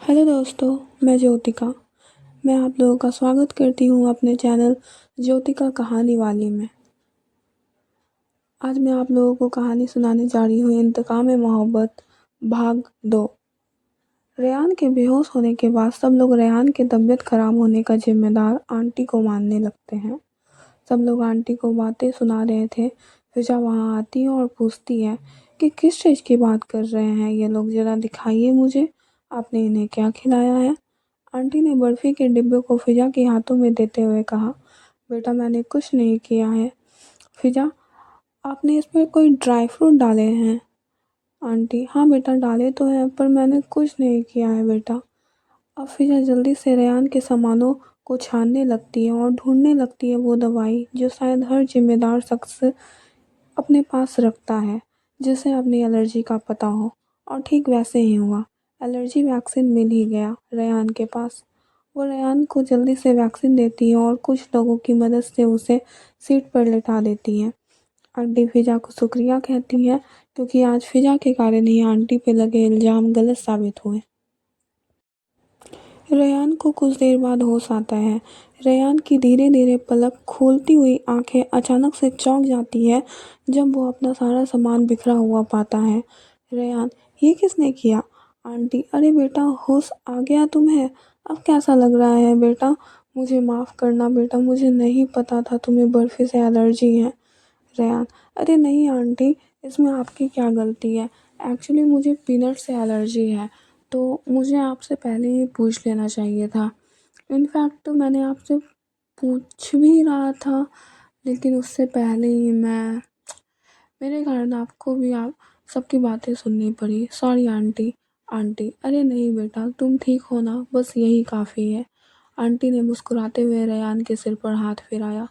Hello दोस्तों, मैं ज्योतिका। मैं आप लोगों का स्वागत करती हूँ अपने चैनल ज्योतिका कहानी वाली में। आज मैं आप लोगों को कहानी सुनाने जा रही हूँ इंतकाम ए मोहब्बत भाग 2। रेहान के बेहोश होने के बाद सब लोग रेहान के तबीयत खराब होने का जिम्मेदार आंटी को मानने लगते हैं। सब लोग आंटी को बातें सुना रहे थे। फिजा वहाँ आती है और पूछती है कि किस चीज़ की बात कर रहे हैं ये लोग, ज़रा दिखाइए मुझे, आपने इन्हें क्या खिलाया है। आंटी ने बर्फ़ी के डिब्बे को फिजा के हाथों में देते हुए कहा, बेटा मैंने कुछ नहीं किया है। फिजा, आपने इसमें कोई ड्राई फ्रूट डाले हैं? आंटी, हाँ बेटा डाले तो हैं, पर मैंने कुछ नहीं किया है बेटा। अब फिजा जल्दी से रेहान के सामानों को छानने लगती है और ढूंढने लगती है वो दवाई जो शायद हर जिम्मेदार शख्स अपने पास रखता है जिसे अपनी एलर्जी का पता हो। और ठीक वैसे ही हुआ। एलर्जी वैक्सीन मिल ही गया रेहान के पास। वो रेहान को जल्दी से वैक्सीन देती है और कुछ लोगों की मदद से उसे सीट पर लेटा देती है। आंटी फिजा को शुक्रिया कहती है क्योंकि आज फिजा के कारण ही आंटी पे लगे इल्ज़ाम गलत साबित हुए। रेयान को कुछ देर बाद होश आता है। रेयान की धीरे धीरे पलक खोलती हुई आंखें अचानक से चौंक जाती है जब वो अपना सारा सामान बिखरा हुआ पाता है। रेयान, ये किसने किया? आंटी, अरे बेटा होश आ गया तुम्हें? अब कैसा लग रहा है बेटा? मुझे माफ़ करना बेटा, मुझे नहीं पता था तुम्हें बर्फ़ी से एलर्जी है। रेयान, अरे नहीं आंटी, इसमें आपकी क्या गलती है? एक्चुअली मुझे पीनट से एलर्जी है, तो मुझे आपसे पहले ही पूछ लेना चाहिए था। इनफैक्ट तो मैंने आपसे पूछ भी रहा था, लेकिन उससे पहले ही मेरे कारण आपको भी आप सबकी बातें सुननी पड़ी। Sorry aunty. आंटी, अरे नहीं बेटा, तुम ठीक हो ना, बस यही काफ़ी है। आंटी ने मुस्कुराते हुए रेयान के सिर पर हाथ फिराया।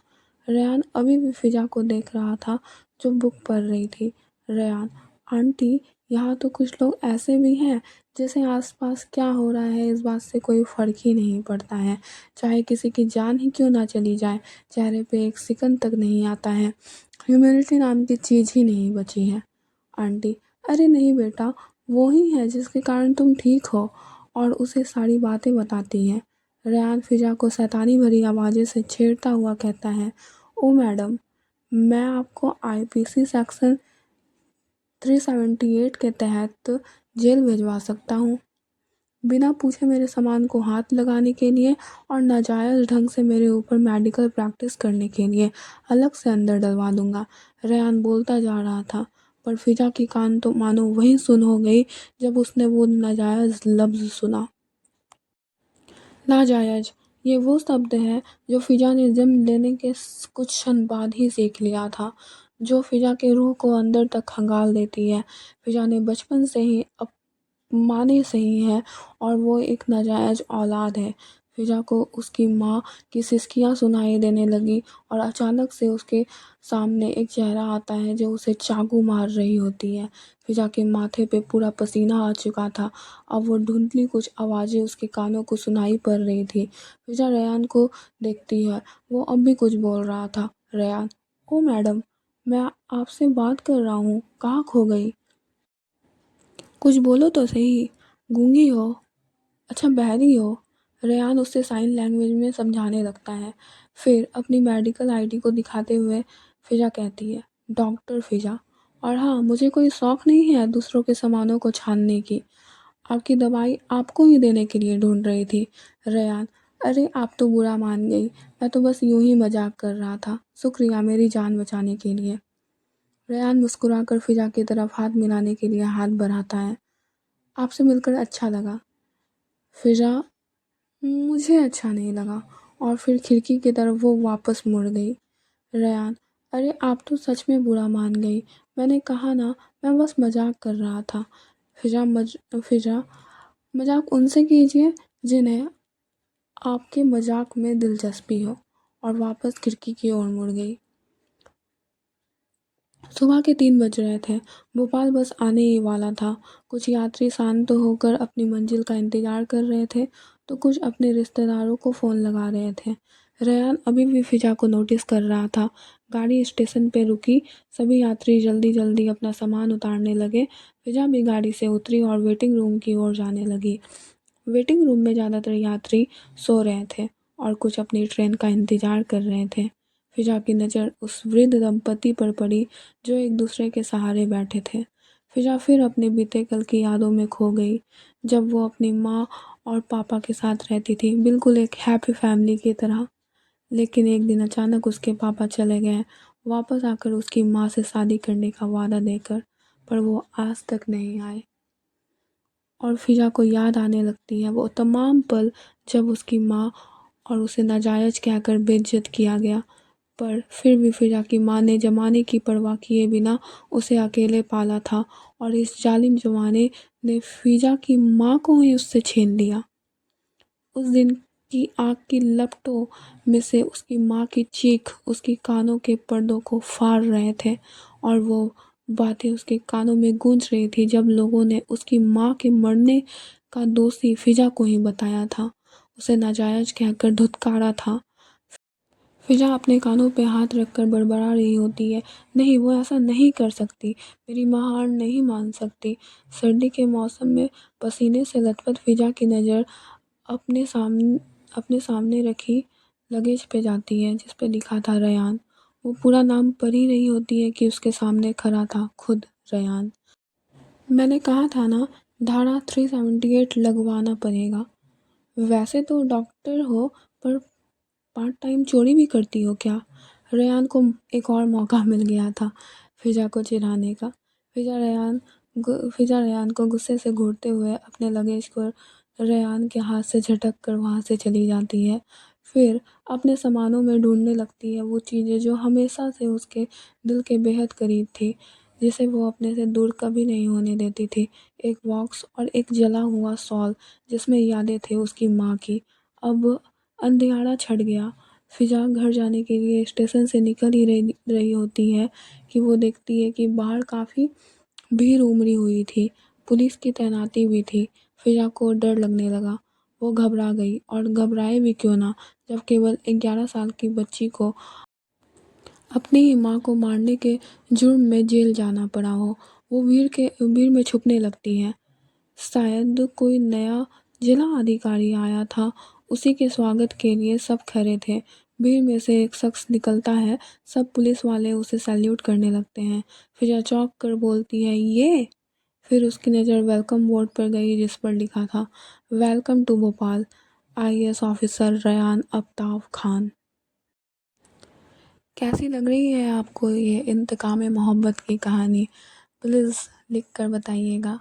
रेयान अभी भी फिजा को देख रहा था जो बुक पढ़ रही थी। रेयान, आंटी, यहाँ तो कुछ लोग ऐसे भी हैं जैसे आसपास क्या हो रहा है इस बात से कोई फ़र्क ही नहीं पड़ता है, चाहे किसी की जान ही क्यों ना चली जाए, चेहरे पे एक सिकन तक नहीं आता है, ह्यूमैनिटी नाम की चीज़ ही नहीं बची है। आंटी, अरे नहीं बेटा, वो ही है जिसके कारण तुम ठीक हो, और उसे सारी बातें बताती है। रेयान फिजा को शैतानी भरी आवाज़ें से छेड़ता हुआ कहता है, ओ मैडम, मैं आपको आईपीसी सेक्शन 378 के तहत जेल भिजवा सकता हूँ। बिना पूछे मेरे सामान को हाथ लगाने के लिए और नाजायज़ ढंग से मेरे ऊपर मेडिकल प्रैक्टिस करने के लिए अलग से अंदर डलवा दूंगा। रेहान बोलता जा रहा था, पर फिजा की कान तो मानो वहीं सुन हो गई जब उसने वो नाजायज़ लफ्ज़ सुना। नाजायज़, ये वो शब्द है जो फिजा ने जन्म लेने के कुछ क्षण बाद ही सीख लिया था, जो फिजा के रूह को अंदर तक खंगाल देती है। फिजा ने बचपन से ही माने सही है और वो एक नाजायज़ औलाद है। फिजा को उसकी माँ की सिसकियाँ सुनाई देने लगी और अचानक से उसके सामने एक चेहरा आता है जो उसे चाकू मार रही होती है। फिजा के माथे पे पूरा पसीना आ चुका था। अब वो धुंधली कुछ आवाज़ें उसके कानों को सुनाई पड़ रही थी। फिजा रेयान को देखती है, वो अब भी कुछ बोल रहा था। रेयान, ओ मैडम, मैं आपसे बात कर रहा हूँ, कहाँ खो गई? कुछ बोलो तो सही। गूंगी हो? अच्छा बहरी हो? रेयान उससे साइन लैंग्वेज में समझाने लगता है। फिर अपनी मेडिकल आईडी को दिखाते हुए फिजा कहती है, डॉक्टर फिजा, और हाँ, मुझे कोई शौक़ नहीं है दूसरों के सामानों को छानने की। आपकी दवाई आपको ही देने के लिए ढूंढ रही थी। रेयान, अरे आप तो बुरा मान गई, मैं तो बस यूं ही मजाक कर रहा था, शुक्रिया मेरी जान बचाने के लिए। रेयान मुस्कुराकर फिजा की तरफ हाथ मिलाने के लिए हाथ बढ़ाता है। आपसे मिलकर अच्छा लगा। फिजा, मुझे अच्छा नहीं लगा, और फिर खिड़की की तरफ वो वापस मुड़ गई। रेयान, अरे आप तो सच में बुरा मान गई, मैंने कहा ना, मैं बस मजाक कर रहा था। फिजा, मजाक उनसे कीजिए जिन्हें आपके मजाक में दिलचस्पी हो, और वापस खिड़की की ओर मुड़ गई। सुबह के 3 बज रहे थे। भोपाल बस आने ही वाला था। कुछ यात्री शांत होकर अपनी मंजिल का इंतजार कर रहे थे, तो कुछ अपने रिश्तेदारों को फ़ोन लगा रहे थे। रेयान अभी भी फिजा को नोटिस कर रहा था। गाड़ी स्टेशन पे रुकी, सभी यात्री जल्दी जल्दी अपना सामान उतारने लगे। फिजा भी गाड़ी से उतरी और वेटिंग रूम की ओर जाने लगी। वेटिंग रूम में ज़्यादातर यात्री सो रहे थे और कुछ अपनी ट्रेन का इंतज़ार कर रहे थे। फिजा की नज़र उस वृद्ध दंपति पर पड़ी जो एक दूसरे के सहारे बैठे थे। फिजा फिर अपने बीते कल की यादों में खो गई, जब वो अपनी माँ और पापा के साथ रहती थी, बिल्कुल एक हैप्पी फैमिली की तरह। लेकिन एक दिन अचानक उसके पापा चले गए, वापस आकर उसकी माँ से शादी करने का वादा देकर, पर वो आज तक नहीं आए। और फिजा को याद आने लगती है वो तमाम पल जब उसकी माँ और उसे नाजायज़ कहकर बेइज्जत किया गया, पर फिर भी फिजा की माँ ने ज़माने की परवाह किए बिना उसे अकेले पाला था और इस जालिम ज़माने ने फिजा की माँ को ही उससे छीन लिया। उस दिन की आग की लपटों में से उसकी माँ की चीख उसके कानों के पर्दों को फाड़ रहे थे और वो बातें उसके कानों में गूंज रही थी जब लोगों ने उसकी माँ के मरने का दोषी फिजा को ही बताया था, उसे नाजायज़ कहकर धुतकारा था। फिजा अपने कानों पे हाथ रखकर बड़बड़ा रही होती है, नहीं वो ऐसा नहीं कर सकती, मेरी माँ हार नहीं मान सकती। सर्दी के मौसम में पसीने से लथपथ फिजा की नज़र अपने सामने अपने सामने रखी लगेज पे जाती है जिस पे लिखा था रयान। वो पूरा नाम पढ़ ही रही होती है कि उसके सामने खड़ा था खुद रयान। मैंने कहा था ना, धारा 378 लगवाना पड़ेगा। वैसे तो डॉक्टर हो, पर पार्ट टाइम चोरी भी करती हो क्या? रेयान को एक और मौका मिल गया था फिजा को चिढ़ाने का। फिजा रेयान को गुस्से से घूरते हुए अपने लगेज को रेयान के हाथ से झटक कर वहाँ से चली जाती है। फिर अपने सामानों में ढूंढने लगती है वो चीज़ें जो हमेशा से उसके दिल के बेहद करीब थी, जिसे वो अपने से दूर कभी नहीं होने देती थी। एक बॉक्स और एक जला हुआ शॉल जिसमें यादें थे उसकी माँ की। अब अंधियारा छट गया। फिजा घर जाने के लिए स्टेशन से निकल ही रही होती है कि वो देखती है कि बाहर काफ़ी भीड़ उमड़ी हुई थी, पुलिस की तैनाती भी थी। फिजा को डर लगने लगा। वो घबरा गई, और घबराए भी क्यों ना, जब केवल 11 साल की बच्ची को अपनी ही माँ को मारने के जुर्म में जेल जाना पड़ा हो। वो भीड़ में छुपने लगती है। शायद कोई नया जिला अधिकारी आया था, उसी के स्वागत के लिए सब खड़े थे। भीड़ में से एक शख्स निकलता है, सब पुलिस वाले उसे सैल्यूट करने लगते हैं। फिजा चौंक कर बोलती है, ये? फिर उसकी नज़र वेलकम बोर्ड पर गई जिस पर लिखा था, welcome to Bhopal, IAS officer Ryan Aftab Khan. कैसी लग रही है आपको ये इंतकाम मोहब्बत की कहानी? प्लीज़ लिख कर बताइएगा,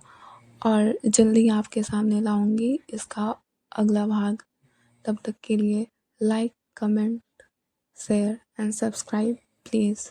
और जल्दी आपके सामने लाऊंगी इसका अगला भाग। तब तक के लिए like, comment, share and subscribe please.